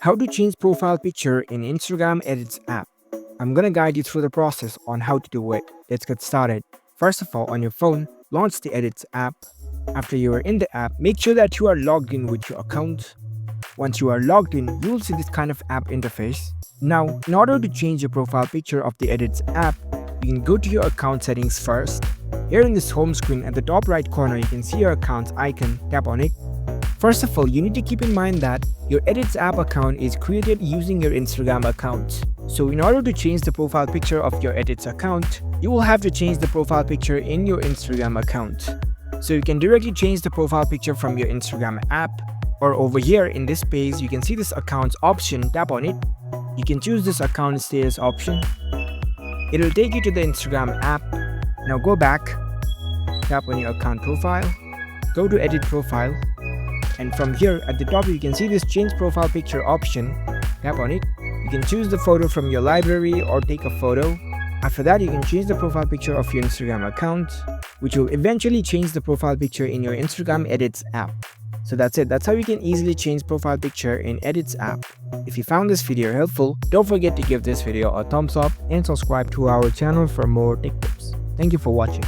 How to change profile picture in Instagram Edits app. I'm gonna guide you through the process on how to do it. Let's get started. First of all, on your phone, launch the Edits app. After you are in the app, make sure that you are logged in with your account. Once you are logged in, you will see this kind of app interface. Now, in order to change your profile picture of the Edits app, you can go to your account settings first. Here in this home screen at the top right corner, you can see your account icon. Tap on it. First of all, you need to keep in mind that your Edits app account is created using your Instagram account. So in order to change the profile picture of your Edits account, you will have to change the profile picture in your Instagram account. So you can directly change the profile picture from your Instagram app, or over here in this page, you can see this accounts option. Tap on it. You can choose this account status option. It will take you to the Instagram app. Now go back, tap on your account profile, go to edit profile, and from here at the top you can see this change profile picture option. Tap on it. You can choose the photo from your library or take a photo. After that, you can change the profile picture of your Instagram account, which will eventually change the profile picture in your Instagram Edits app. So that's it. That's how you can easily change profile picture in Edits app. If you found this video helpful, don't forget to give this video a thumbs up and subscribe to our channel for more tech tips. Thank you for watching.